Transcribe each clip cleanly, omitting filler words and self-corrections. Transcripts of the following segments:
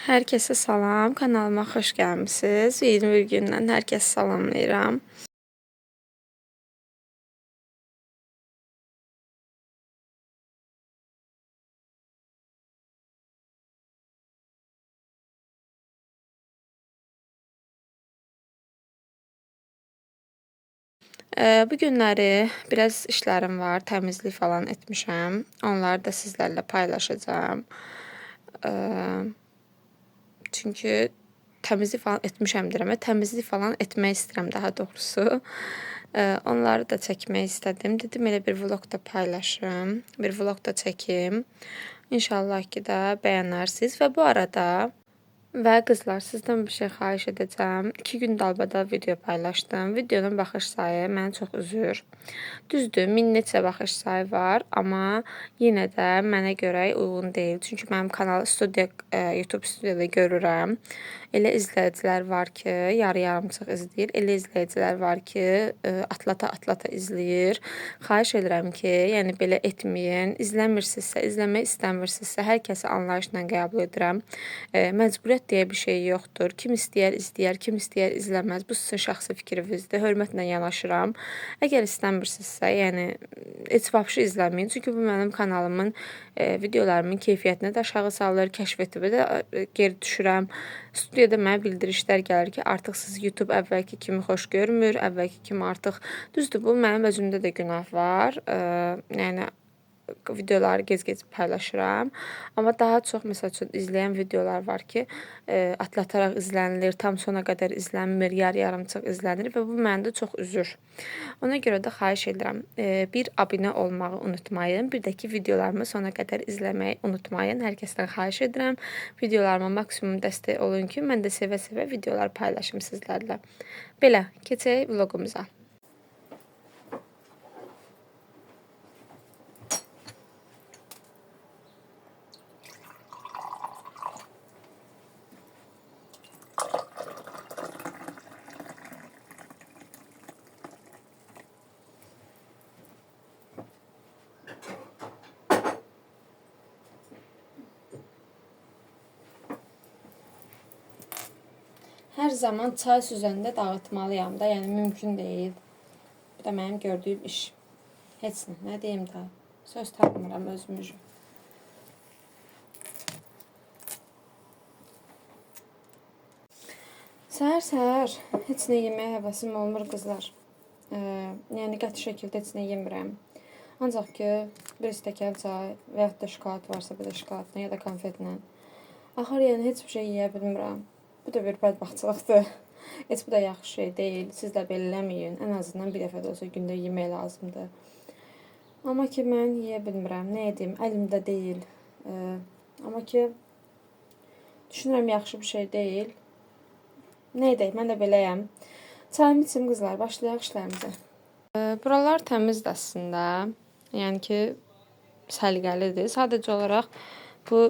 Herkese salam, kanalıma xoş gəlmisiniz. Yeni bir gündən hər kəsi salamlayıram. Bu günləri biraz işlərim var, təmizlik falan etmişəm. Onları da sizlərlə paylaşacağım. Çünki təmizlik falan etmişəm deyirəm, təmizlik falan etmək istəyirəm daha doğrusu. Onları da çəkmək istədim. Dedim elə bir vlog da paylaşım, bir vlog da çəkim. İnşallah ki də bəyənərsiniz və bu arada qızlar, sizdən bir şey xahiş edəcəm. 2 gün dalbadal video paylaşdım. Videonun baxış sayı məni çox üzür. Düzdür, 1000 neçə baxış sayı var, amma yenə də mənə görə uyğun deyil. Çünki mənim kanal YouTube studiyada görürəm. Elə izləyicilər var ki, yarı-yarımçıq izləyir. Elə izləyicilər var ki, atlata izləyir. Xahiş edirəm ki, yəni belə etməyin. İzləmirsinizsə, izləmək istəmirsinizsə, hər kəsi anlayışla qəbul edirəm. Məcburiyyət deyə bir şey yoxdur. Kim istəyər izləyər, kim istəyər izləməz. Bu sizin şəxsi fikrinizdir. Hörmətlə yanaşıram. Əgər istəmirsinizsə, yəni heç vəbşi izləməyin. Çünki bu mənim kanalımın videolarımın keyfiyyətini də aşağı salır, kəşfiyyətimi də geri düşürəm. Studiyada mənə bildirişlər gəlir ki, artıq siz YouTube əvvəlki kimi xoş görmür, əvvəlki kimi artıq düzdür, bu mənim özümdə də günah var. Yəni videoları gec-gec paylaşıram. Amma daha çox məsəl üçün izləyən videolar var ki, atlataraq izlənilir, tam sona qədər izlənmir, yarı-yarımçıq izlənir və bu məni də çox üzür. Ona görə də xahiş edirəm, bir abunə olmağı unutmayın, bir də ki, videolarımı sona qədər izləməyi unutmayın. Hər kəsdən xahiş edirəm, videolarıma maksimum dəstək olun ki, mən də sevə-sevə videolar paylaşım sizlərlə. Belə, keçək vlogumuza. Hər zaman çay süzəndə dağıtmalıyam da, yəni mümkün deyil. Bu da mənim gördüyüm iş. Heç nə deyim də, söz tapmıram özümüzü. Səhər-səhər heç nə yeməyə həvəsim olmur qızlar. Yəni qəti şəkildə heç nə yemirəm. Ancaq ki, bir stəkan çay və yaxud da şokolad varsa, bir də şokoladla ya da konfetlə. Axır yəni heç bir şey yeyə bilmirəm. Bu da bir bədbəxtçılıqdır. Heç bu da yaxşı şey deyil. Siz də belə eləməyin. Ən azından bir dəfə də olsa gündə yemək lazımdır. Amma ki, mən yeyə bilmirəm. Nə edim? Əlimdə deyil. Amma ki, düşünürəm yaxşı bir şey deyil. Nə edək? Mən də beləyəm. Çayımı içim qızlar. Başlayaq işlərimizə. Buralar təmizdir əslində. Yəni ki, səliqəlidir. Sadəcə olaraq bu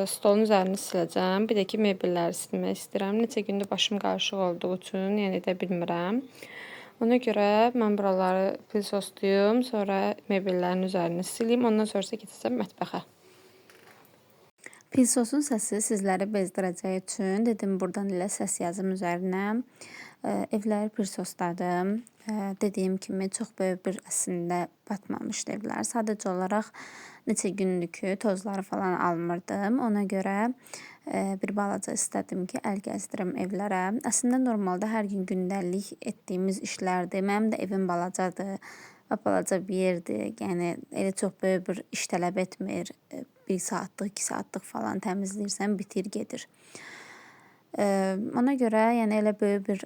stolun üzərini siləcəm. Bir də ki, mebelləri silmək istəyirəm. Neçə gündür başım qarışıq olduğu üçün, yəni edə bilmirəm. Ona görə mən buraları pilsoslayım, sonra mebellərin üzərini sileyim. Ondan sonrası keçəcəm mətbəxə. Pilsosun səsi sizləri bezdirəcəyi üçün dedim buradan elə səs yazım üzərinə. Evləri pilsosdadım. Dediyim kimi çox böyük bir əslində batmamışdı evlər. Sadəcə olaraq neçə gündür ki, tozları falan almırdım. Ona görə bir balaca istədim ki, əl gəzdirim evlərə. Əslində normalda hər gün gündəlik etdiyimiz işlərdir. Mənim də evim balacadır. Balaca bir yerdir. Yəni elə çox böyük bir iş tələb etmir. 1 saatlıq, 2 saatlıq falan təmizləyirsən, bitir, gedir. Ona görə yəni elə böyük bir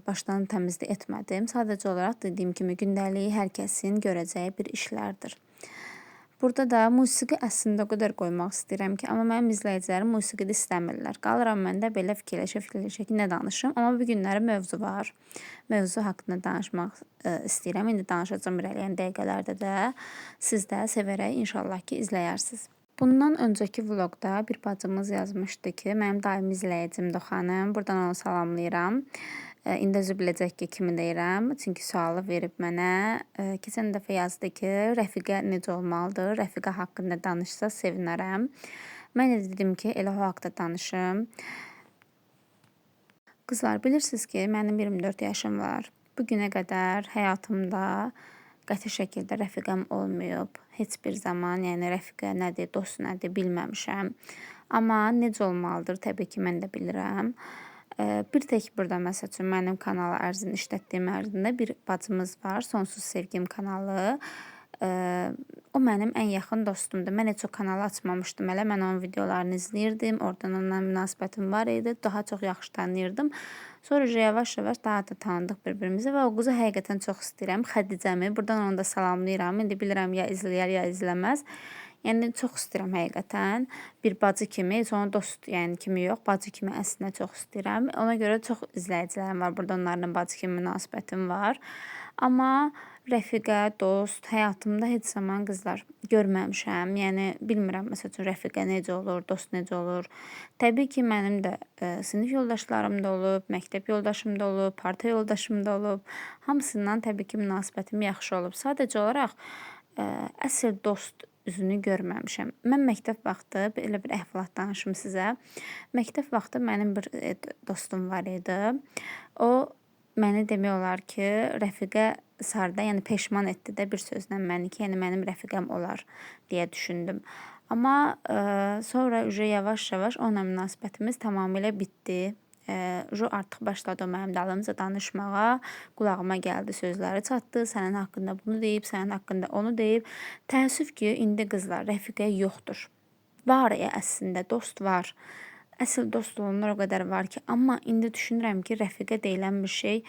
başdan təmizlik etmədim. Sadəcə olaraq dediyim kimi gündəlik hər kəsin görəcəyi bir işlərdir. Burada da musiqi əslində o qədər qoymaq istəyirəm ki, amma mənim izləyicilərim musiqini istəmirlər. Qalıram mən də belə fikirləşə ki, nə danışım. Amma bu günləri mövzu var. Mövzu haqqında danışmaq istəyirəm. İndi danışacağım irəliyən dəqiqələrdə də. Siz də sevərək inşallah ki, izləyərsiniz. Bundan öncəki vlogda bir bacımız yazmışdı ki, mənim daimi izləyicimdir xanım. Buradan onu salamlayıram. İndi özü biləcək ki, kimi deyirəm. Çünki sualı verib mənə. Keçən dəfə yazdı ki, rəfiqə necə olmalıdır? Rəfiqə haqqında danışsa sevinərəm. Mən də dedim ki, elə o haqda danışım. Qızlar, bilirsiniz ki, mənim 24 yaşım var. Bu günə qədər həyatımda qəti şəkildə rəfiqəm olmayıb. Heç bir zaman, yəni rəfiqə nədir, dost nədir bilməmişəm. Amma necə olmalıdır, təbii ki, mən də bilirəm. Bir tək burada məsəl üçün mənim kanalı işlətdiyim ərzində bir bacımız var, Sonsuz Sevgim kanalı. O mənim ən yaxın dostumdur. Mən heç o kanalı açmamışdım hələ. Mən onun videolarını izləyirdim. Oradan onunla münasibətim var idi. Daha çox yaxşı tanıyırdım. Sonra yavaş-yavaş daha da tanıdıq bir-birimizi və o qızı həqiqətən çox istəyirəm. Xədicəmi. Buradan onu da salamlayıram. İndi bilirəm ya izləyər, ya izləməz. Yəni çox istəyirəm həqiqətən. Bir bacı kimi, heç onu dost yəni kimi yox, bacı kimi əslində çox istəyirəm. Ona görə çox izləyicilərim var. Burada onlarla bacı kimi münasibətim var. Amma rəfiqə, dost həyatımda heç zaman qızlar görməmişəm. Yəni bilmirəm məsəl üçün rəfiqə necə olur, dost necə olur. Təbii ki, mənim də sinif yoldaşlarım da olub, məktəb yoldaşım da olub, parta yoldaşım da olub. Hamısından təbii ki, münasibətim yaxşı olub. Sadəcə olaraq əsl dost üzünü görməmişəm. Mən məktəb vaxtı belə bir əhvalat danışım sizə. Məktəb vaxtı mənim bir dostum var idi. O məni demək olar ki, rəfiqə sardı, yəni peşman etdi də bir sözlə məni ki, yəni mənim rəfiqəm olar deyə düşündüm. Amma sonra yavaş-yavaş onunla münasibətimiz tamamilə bitdi. Artıq başladı o mənim dalımca danışmağa, qulağıma gəldi, sözləri çatdı, sənin haqqında bunu deyib, sənin haqqında onu deyib. Təəssüf ki, indi qızlar rəfiqə yoxdur. Var əslində, dost var. Əsl dost olanlar o qədər var ki, amma indi düşünürəm ki, rəfiqə deyilən bir şey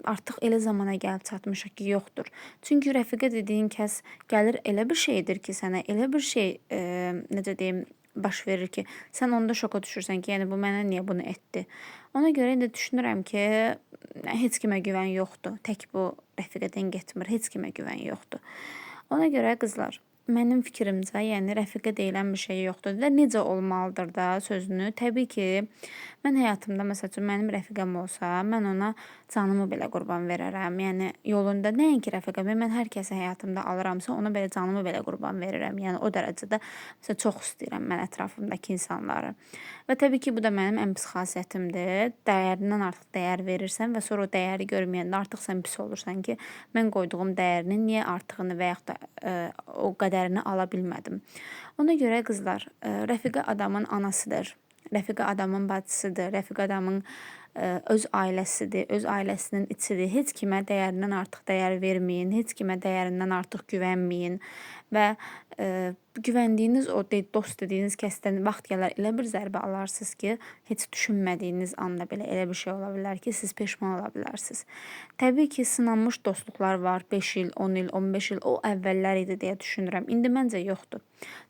artıq elə zamana gəlib çatmışıq ki, yoxdur. Çünki rəfiqə dediyin kəs gəlir elə bir şeydir ki, sənə elə bir şey necə deyim, baş verir ki, sən onda şoka düşürsən ki, yəni bu mənə niyə bunu etdi? Ona görə indi düşünürəm ki, heç kimə güvən yoxdur. Tək bu rəfiqədən getmir, heç kimə güvən yoxdur. Ona görə qızlar, mənim fikrimcə, yəni rəfiqə deyilən bir şey yoxdur və necə olmalıdır da sözünü. Təbii ki, mən həyatımda məsəl üçün mənim rəfiqəm olsa, mən ona canımı belə qurban verərəm. Yəni yolunda nəinki rəfiqəm, mən hər kəsi həyatımda alıramsa, ona belə canımı belə qurban verirəm. Yəni o dərəcədə məsələn çox istəyirəm mən ətrafımdakı insanları. Və təbii ki, bu da mənim ən pis xasiyyətimdir. Dəyərindən artıq dəyər verirsən və sonra o dəyəri görməyəndə artıq sən pis olursan ki, mən qoyduğum dəyərinin niyə artığını və yaxud da o qədərini ala bilmədim. Ona görə qızlar, rəfiqə adamın anasıdır. Rəfiqə adamın bacısıdır, rəfiqə adamın öz ailəsidir, öz ailəsinin içidir. Heç kimə dəyərindən artıq dəyər verməyin, heç kimə dəyərindən artıq güvənməyin və güvəndiyiniz o dost dediyiniz kəsdən vaxt gələr elə bir zərbə alarsınız ki, heç düşünmədiyiniz anda belə elə bir şey ola bilər ki, siz peşman ola bilərsiniz. Təbii ki, sınanmış dostluqlar var, 5 il, 10 il, 15 il, o əvvəllər idi deyə düşünürəm. İndi məncə yoxdur.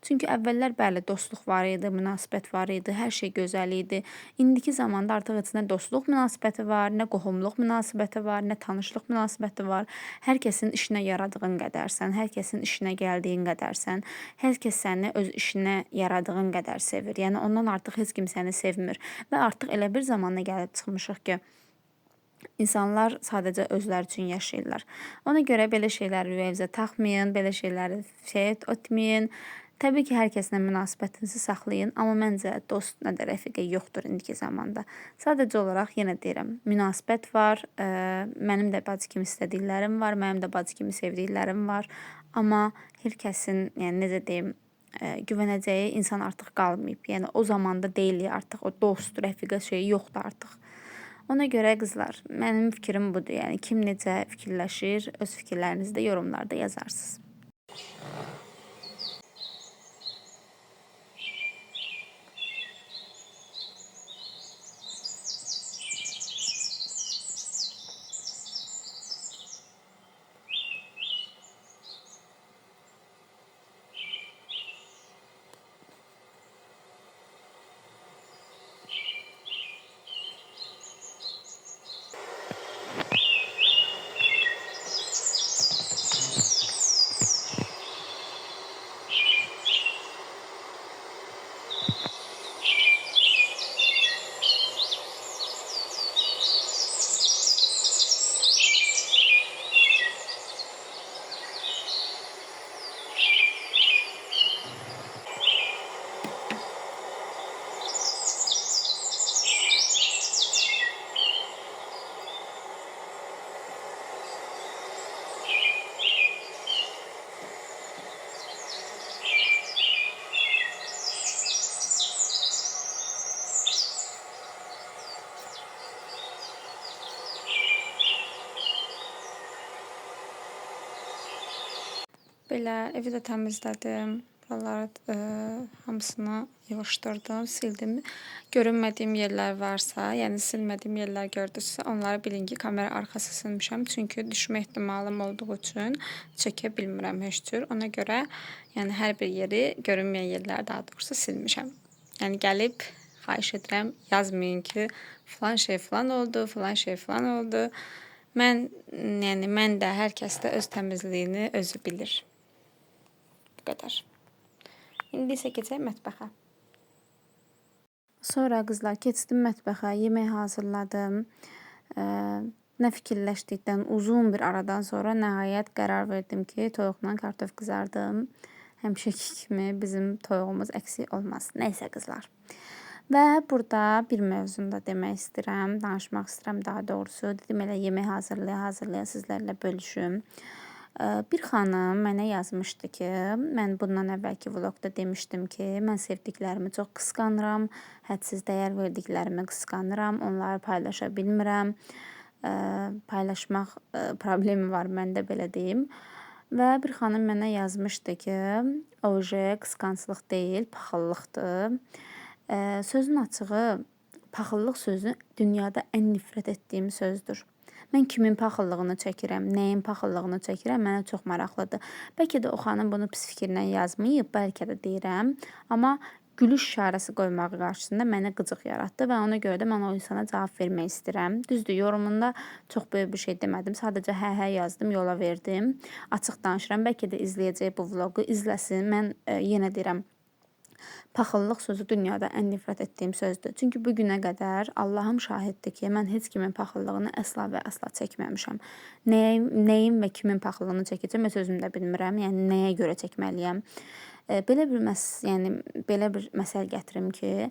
Çünki əvvəllər bəli dostluq var idi, münasibət var idi, hər şey gözəl idi. İndiki zamanda artıq heç nə dostluq münasibəti var, nə qohumluq münasibəti var, nə tanışlıq münasibəti var. Hər kəsin işinə yaradığın qədərsən, hər kəsin işinə gəldiyin qədərsən, hər kəs səni öz işinə yaradığın qədər sevir. Yəni ondan artıq heç kim səni sevmir və artıq elə bir zamana gəlib çıxmışıq ki, İnsanlar sadəcə özləri üçün yaşayırlar. Ona görə belə şeyləri ürəyinizə taxmayın, belə şeyləri etməyin. Təbii ki, hər kəslə münasibətinizi saxlayın, amma məncə dost nə də rəfiqə yoxdur indiki zamanda. Sadəcə olaraq yenə deyirəm, münasibət var, mənim də bacı kimi istədiklərim var, mənim də bacı kimi sevdiklərim var, amma hər kəsin, yəni necə deyim, güvənəcəyi insan artıq qalmayıb. Yəni o zamanda deyil artıq o dost, rəfiqə şeyi yoxdur artıq. Ona görə qızlar, mənim fikrim budur. Yəni kim necə fikirləşir, öz fikirlərinizi də yorumlarda yazarsınız. belə evi də təmizlədim. Buraları hamısını yığışdırdım, sildim. Görünmədiyim yerlər varsa, yəni silmədiyim yerlər gördünüzsə, onları bilin ki, kamera arxası silmişəm. Çünki düşmə ehtimalım olduğu üçün çəkə bilmirəm heç cür. Ona görə yəni hər bir yeri, görünməyən yerləri daha doğrusu silmişəm. Yəni gəlib xahiş edirəm, yazmayın ki, falan şey falan oldu, falan şey falan oldu. Mən də hər kəs də öz təmizliyini özü bilir. Bu qədər. İndi isə keçək mətbəxə. Sonra qızlar keçdim mətbəxə, yemək hazırladım. Nə fikirləşdikdən uzun bir aradan sonra nəhayət qərar verdim ki, toyuqla kartof qızardım. Həmişəki kimi bizim toyuğumuz əksik olmaz. Nəysə qızlar. Və burada bir mövzunu da demək istəyirəm, danışmaq istəyirəm daha doğrusu. Dedim elə yemək hazırlaya sizlərlə bölüşüm. Bir xanım mənə yazmışdı ki, mən bundan əvvəlki vlogda demişdim ki, mən sevdiklərimi çox qısqanıram, hədsiz dəyər verdiklərimi qısqanıram, onları paylaşa bilmirəm. Paylaşmaq problemi var məndə, belə deyim. Və bir xanım mənə yazmışdı ki, oje qısqanclıq deyil, paxıllıqdır. Sözün açığı, paxıllıq sözü dünyada ən nifrət etdiyim sözdür. Mən kimin paxıllığını çəkirəm, nəyin paxıllığını çəkirəm, mənə çox maraqlıdır. Bəlkə də o xanım bunu pis fikirlə yazmayıb, bəlkə də deyirəm. Amma gülüş işarəsi qoymağı qarşısında mənə qıcıq yaratdı və ona görə də mən o insana cavab vermək istəyirəm. Düzdür, yorumunda çox böyük bir şey demədim. Sadəcə hə yazdım, yola verdim. Açıq danışıram. Bəlkə də izləyəcək bu vloqu, izləsin. Mən yenə deyirəm, paxıllıq sözü dünyada ən nifrət etdiyim sözdür. Çünki bu günə qədər Allahım şahiddir ki, mən heç kimin paxıllığını əsla və əsla çəkməmişəm. Nəyin və kimin paxıllığını çəkəcəm, öz özüm də bilmirəm. Yəni nəyə görə çəkməliyəm? Belə bir məsəl gətirim ki,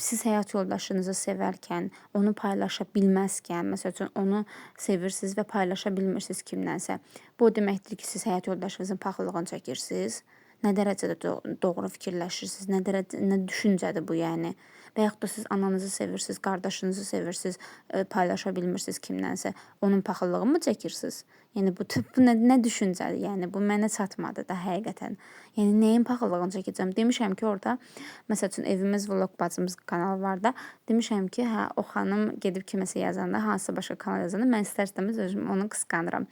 siz həyat yoldaşınızı sevərkən, onu paylaşa bilməzkən, məsəl üçün onu sevirsiniz və paylaşa bilmirsiniz kimlənsə, bu deməkdir ki, siz həyat yoldaşınızın paxıllığını çəkirsiniz. Nə dərəcədə doğru fikirləşirsiniz, nə düşüncədir bu yəni? Və yaxud da siz ananızı sevirsiniz, qardaşınızı sevirsiniz, paylaşa bilmirsiniz kimlənsə, onun paxıllığını mı çəkirsiniz? Yəni bu nə düşüncədir? Yəni bu mənə çatmadı da həqiqətən. Yəni nəyin paxıllığını çəkəcəm? Demişəm ki, orada məsəl üçün evimiz vlog bacımız kanalı var da, demişəm ki, hə o xanım gedib kiməsə yazanda, hansısa başqa kanal yazanda mən istər-istəməz özüm onu qısqanıram.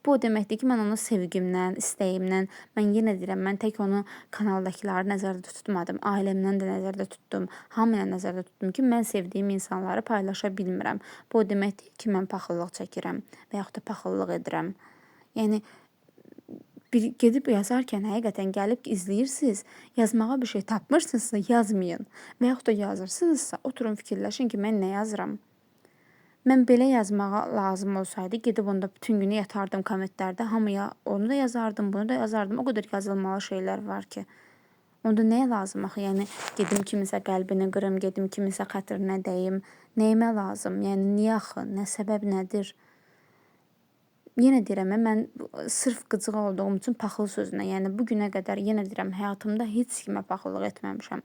Bu o deməkdir ki, mən onu sevgimdən, istəyimdən, mən yenə deyirəm, mən tək onu kanaldakiləri nəzərdə tutmadım, ailəmdən də nəzərdə tutdum, hamıya nəzərdə tutdum ki, mən sevdiyim insanları paylaşa bilmirəm. Bu o deməkdir ki, mən paxıllıq çəkirəm və yaxud da paxıllıq edirəm. Yəni gedib yazarkən həqiqətən gəlib izləyirsiniz, yazmağa bir şey tapmırsınızsa yazmayın. Və yaxud da yazırsınızsa oturun fikirləşin ki, mən nə yazıram? Mən belə yazmağa lazım olsaydı, gedib onda bütün günü yatardım kommentlərdə, hamıya onu da yazardım, bunu da yazardım. O qədər yazılmalı şeylər var ki. Onda nəyə lazım axı? Yəni gedim kimisə qəlbini qırım, gedim kimisə xətrinə dəyim. Nəyimə lazım? Yəni niyə axı? Nə səbəb nədir? Yenə deyirəm, mən sırf qıcıq olduğum üçün paxıl sözünə, yəni bu günə qədər yenə deyirəm, həyatımda heç kimə paxıllıq etməmişəm.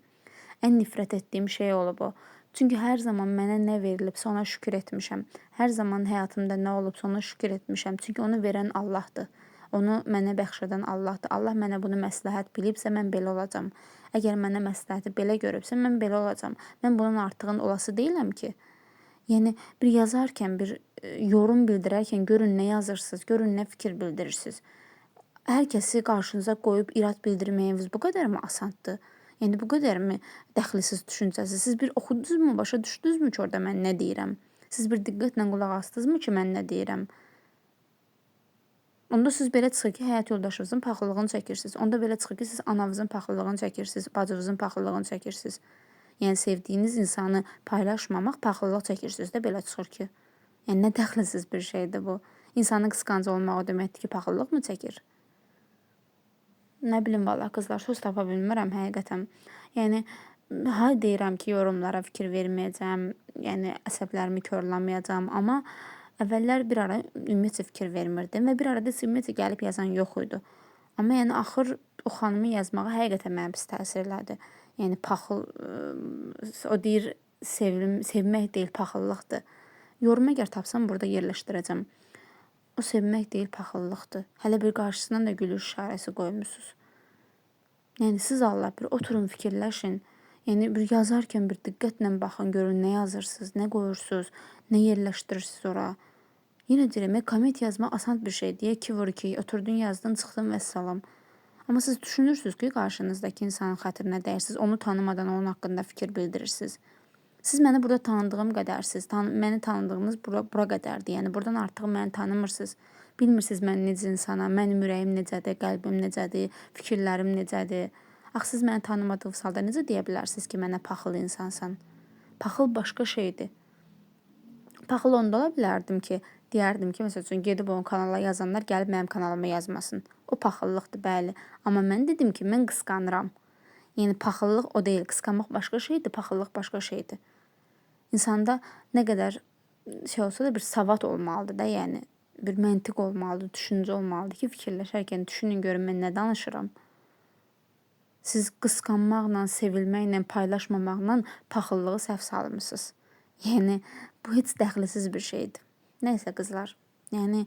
Ən nifrət etdiyim şey olub o. Çünki hər zaman mənə nə verilibsə ona şükür etmişəm. Hər zaman həyatımda nə olubsa ona şükür etmişəm. Çünki onu verən Allahdır. Onu mənə bəxş edən Allahdır. Allah mənə bunu məsləhət bilibsə mən belə olacam. Əgər mənə məsləhəti belə görübsə mən belə olacam. Mən bunun artığın olası deyiləm ki. Yəni bir yazarkən, bir yorum bildirərkən görün nə yazırsınız, görün nə fikir bildirirsiniz. Hər kəsi qarşınıza qoyub irad bildirməyiniz bu qədərmi asandır? Yəni bu qədərmi dəxlisiz düşüncəsiz? Siz bir oxudunuzmu, başa düşdünüzmü ki, orada mən nə deyirəm? Siz bir diqqətlə qulaq asdınızmı ki, mən nə deyirəm? Onda siz belə çıxır ki, həyat yoldaşınızın paxıllığını çəkirsiniz. Onda belə çıxır ki, siz anavızın paxıllığını çəkirsiniz, bacınızın paxıllığını çəkirsiniz. Yəni sevdiyiniz insanı paylaşmamaq paxıllıq çəkirsiniz də belə çıxır ki. Yəni nə dəxlisiz bir şeydir bu. İnsanın qısqancı olmağı deməkdir ki, paxıllıq mı çəkir? Nə bilim valla qızlar, söz tapa bilmirəm həqiqətən. Yəni deyirəm ki, yorumlara fikir verməyəcəm, yəni əsəblərimi korlamayacağam, amma əvvəllər bir ara ümumiyyətcə fikir vermirdim və bir arada ümumiyyətcə gəlib yazan yox idi. Amma yəni axır o xanımı yazmağa həqiqətən mənə pis təsir elədi. Yəni paxıl, o deyir sevmək deyil, paxıllıqdır. Yorum əgər tapsam burada yerləşdirəcəm. O sevmək deyil, paxıllıqdır. Hələ bir qarşısından da gülüş işarəsi qoymusunuz. Yəni siz Allah bir oturun, fikirləşin. Yəni bir yazarkən bir diqqətlə baxın, görün nə yazırsınız, nə qoyursunuz, nə yerləşdirirsiniz ora. Yenə deyirəm, komment yazmaq asan bir şeydir. 2 vur 2, oturdun, yazdın, çıxdın və salam. Amma siz düşünürsünüz ki, qarşınızdakı insanın xətrinə dəyirsiniz, onu tanımadan onun haqqında fikir bildirirsiniz. Siz məni burada tanıdığım qədərsiniz, məni tanıdığınız bura qədərdir. Yəni buradan artıq məni tanımırsınız. Bilmirsiniz mən necə insanam, mənim ürəyim necədir, qəlbim necədir, fikirlərim necədir. Axı siz məni tanımadığınız halda necə deyə bilərsiniz ki, mənə paxıl insansan? Paxıl başqa şeydir. Paxıl onda ola bilərdim ki, deyərdim ki, məsəl üçün gedib onun kanala yazanlar gəlib mənim kanalıma yazmasın. O paxıllıqdır, bəli. Amma mən dedim ki, mən qısqanıram. Yəni paxıllıq o deyil, qısqanmaq başqa şeydir, paxıllıq başqa şeydir. İnsanda nə qədər şey olsa da bir savad olmalıdır da, yəni bir məntiq olmalıdır, düşüncə olmalıdır ki, fikirləşərkən düşünün görün mən nə danışıram. Siz qısqanmaqla, sevilməklə, paylaşmamaqla paxıllığı səhv salmısınız. Yəni bu heç dəxlisiz bir şeydir. Nəysə qızlar, yəni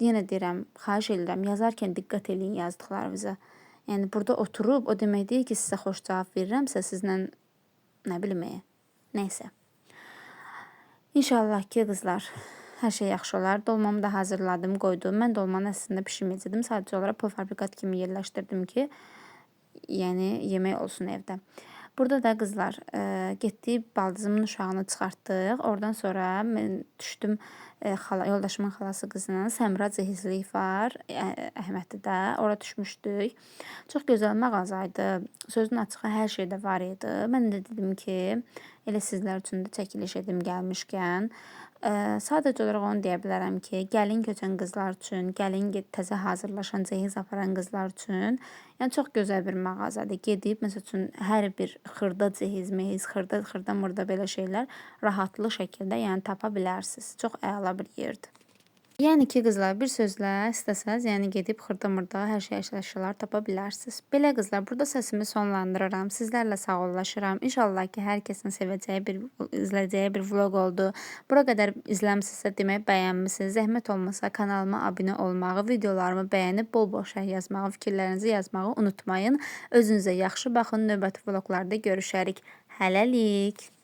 yenə deyirəm, xahiş edirəm, yazarkən diqqət eləyin yazdıqlarınıza. Yəni burada oturub o demək deyil ki, sizə xoş cavab verirəmsə, sizlə nə bilim, nəysə. İnşallah ki, qızlar, hər şey yaxşı olar. Dolmamı da hazırladım, qoydum. Mən dolmanı əslində bişirməyəcədim. Sadəcə olaraq polfabrikat kimi yerləşdirdim ki, yəni yemək olsun evdə. Burada da qızlar, getdik, baldızımın uşağını çıxartdıq. Oradan sonra mən düşdüm yoldaşımın xalası qızının Səmra cehizlik var, Əhmədlidə. Ora düşmüşdük. Çox gözəl mağazaydı. Sözün açığı hər şey də var idi. Mən də dedim ki, elə sizlər üçün də çəkiliş edim gəlmişkən. Sadəcə olaraq onu deyə bilərəm ki, gəlin köçən qızlar üçün, gəlin təzə hazırlaşan, cehiz aparan qızlar üçün, yəni çox gözəl bir mağazadır. Gedib, məsəl üçün, hər bir xırda cehiz, mehiz, xırda-mırda belə şeylər rahatlı şəkildə yəni tapa bilərsiniz. Çox əla bir yerdir. Yəni ki, qızlar, bir sözlə istəsəz, yəni gedib xırda-mırda hər şey əşyalar tapa bilərsiniz. Belə qızlar, burada səsimi sonlandırıram. Sizlərlə sağollaşıram. İnşallah ki, hər kəsin sevəcəyi izləyəcəyi bir vlog oldu. Bura qədər izləmisinizsə demək bəyənmisiniz. Zəhmət olmasa kanalıma abunə olmağı, videolarımı bəyənib bol-bol şərh yazmağı, fikirlərinizi yazmağı unutmayın. Özünüzə yaxşı baxın. Növbəti vloglarda görüşərik. Hələlik.